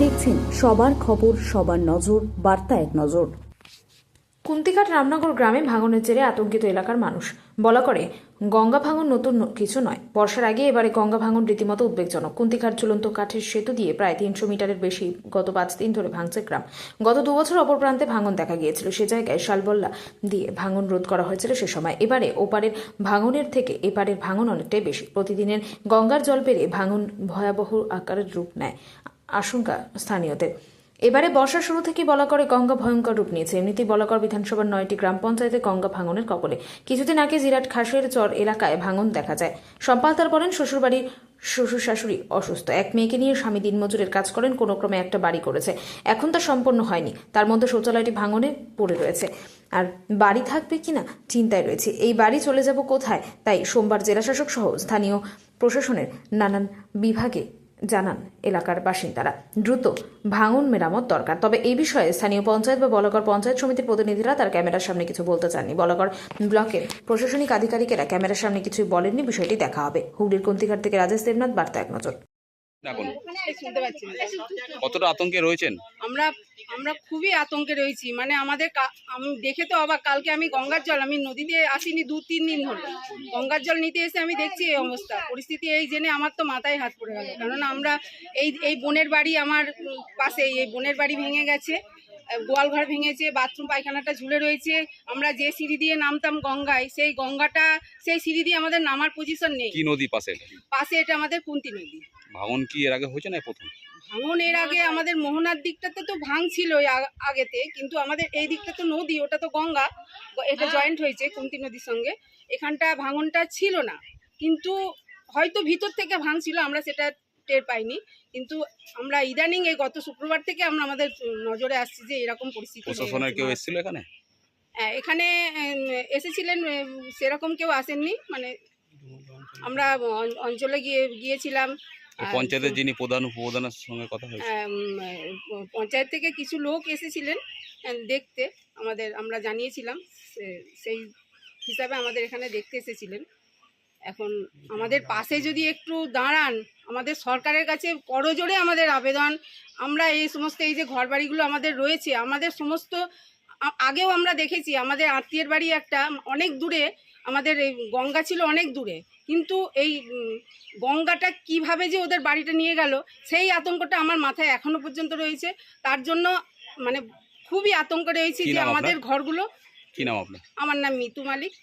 দেখছেন সবার খবর, সবার নজর, বার্তা এক নজর। কুন্তিঘাট রামনগর গ্রামে ভাঙনের জেরে আতঙ্কিত এলাকার মানুষ। বলা করে গঙ্গা ভাঙন নতুন কিছু নয়, বর্ষার আগে এবারে গঙ্গা ভাঙন রীতিমতো উদ্বেগজনক। কুন্তিঘাট ঝুলন্ত কাঠের সেতু দিয়ে প্রায় 300 মিটারের বেশি গত 5 দিন ধরে ভাঙছে গ্রাম। গত 2 বছর অপর প্রান্তে ভাঙন দেখা গিয়েছিল, সে জায়গায় শালবল্লা দিয়ে ভাঙন রোধ করা হয়েছিল সে সময়। এবারে ওপারের ভাঙনের থেকে এপারের ভাঙন অনেকটাই বেশি। প্রতিদিনের গঙ্গার জল বেড়ে ভাঙন ভয়াবহ আকারের রূপ নেয়, আশঙ্কা স্থানীয়দের। এবারে বর্ষা শুরু থেকেই বলাকরে গঙ্গা ভয়ঙ্কর রূপ নিয়েছে। এমনিতেই বলাকর বিধানসভার 9টি গ্রাম পঞ্চায়েতে গঙ্গা ভাঙনের কবলে। কিছুদিন আগে জিরাট খাসের চর এলাকায় ভাঙন দেখা যায়। সম্পালতার বলেন শ্বশুরবাড়ির শ্বশুর শাশুড়ি অসুস্থ, এক মেয়েকে নিয়ে স্বামী দিনমজুরের কাজ করেন, কোনো ক্রমে একটা বাড়ি করেছে, এখন তা সম্পন্ন হয়নি। তার মধ্যে শৌচালয়টি ভাঙনে পড়ে রয়েছে, আর বাড়ি থাকবে কিনা চিন্তায় রয়েছে। এই বাড়ি চলে যাব কোথায়? তাই সোমবার জেলাশাসক সহ স্থানীয় প্রশাসনের নানান বিভাগে জানান এলাকার বাসিন্দারা দ্রুত ভাঙন মেরামত দরকার। তবে এই বিষয়ে স্থানীয় পঞ্চায়েত বা বলাকর পঞ্চায়েত সমিতির প্রতিনিধিরা তার ক্যামেরার সামনে কিছু বলতে চাননি। বলাকর ব্লকের প্রশাসনিক আধিকারিকেরা ক্যামেরার সামনে কিছুই বলেননি। বিষয়টি দেখা হবে। হুগলির কুন্তিঘাট থেকে রাজেশ দেবনাথ, বার্তা এক নজর। শুনতে পাচ্ছি না। কতটা আতঙ্কে রয়েছেন? আমরা খুবই আতঙ্কে রয়েছি। মানে আমাদের আমি দেখে তো অবাক। কালকে আমি গঙ্গার জল, আমি নদীতে আসিনি 2-3 দিন ধরে, গঙ্গার জল নিতে এসে আমি দেখছি এই অবস্থা পরিস্থিতি। এই জেনে আমার তো মাথায় হাত পড়ে গেল, কেননা আমরা এই বোনের বাড়ি আমার পাশে, এই বোনের বাড়ি ভেঙে গেছে, গোয়ালঘর ভেঙেছে, বাথরুম পায়খানাটা ঝুলে রয়েছে। আমরা যে সিঁড়ি দিয়ে নামতাম গঙ্গায়, সেই গঙ্গাটা, সেই সিঁড়ি দিয়ে আমাদের নামার পজিশন নেই। কি নদী পাশে? এটা আমাদের কুন্তি নদী। ভাঙন কি এর আগে হয়েছে না প্রথম? ভাঙন এর আগে আমাদের মোহনার দিকটাতে তো ভাঙছিল আগেতে, কিন্তু আমাদের এই দিকটা তো নদী, ওটা তো গঙ্গা, এটা জয়েন্ট হয়েছে কুন্তি নদীর সঙ্গে। এখানটা ভাঙনটা ছিল না, কিন্তু হয়তো ভিতর থেকে ভাঙছিল, আমরা সেটা টের পাইনি। কিন্তু আমরা ইদানিং এই গত শুক্রবার থেকে আমাদের নজরে আসছি যে এরকম পরিস্থিতি। প্রশাসনের কেউ এসেছিল এখানে? এখানে এসেছিলেন, সেরকম কেউ আসেননি। মানে আমরা অঞ্চলে গিয়েছিলাম। পঞ্চায়েতের যিনি প্রধানের সঙ্গে কথা হয়েছে? পঞ্চায়েত থেকে কিছু লোক এসেছিলেন দেখতে, আমরা জানিয়েছিলাম, সেই হিসাবে আমাদের এখানে দেখতে এসেছিলেন। এখন আমাদের পাশে যদি একটু দাঁড়ান, আমাদের সরকারের কাছে করজোড়ে আমাদের আবেদন। আমরা এই সমস্ত, এই যে ঘরবাড়িগুলো আমাদের রয়েছে, আমাদের সমস্ত, আগেও আমরা দেখেছি আমাদের আত্মীয়ের বাড়ি একটা অনেক দূরে, আমাদের এই গঙ্গা ছিল অনেক দূরে, কিন্তু এই গঙ্গাটা কিভাবে যে ওদের বাড়িটা নিয়ে গেল, সেই আতঙ্কটা আমার মাথায় এখনো পর্যন্ত রয়েছে। তার জন্য মানে খুবই আতঙ্ক রয়েছে যে আমাদের ঘরগুলো। কি নাম আপনার? আমার নাম মিতু মালিক।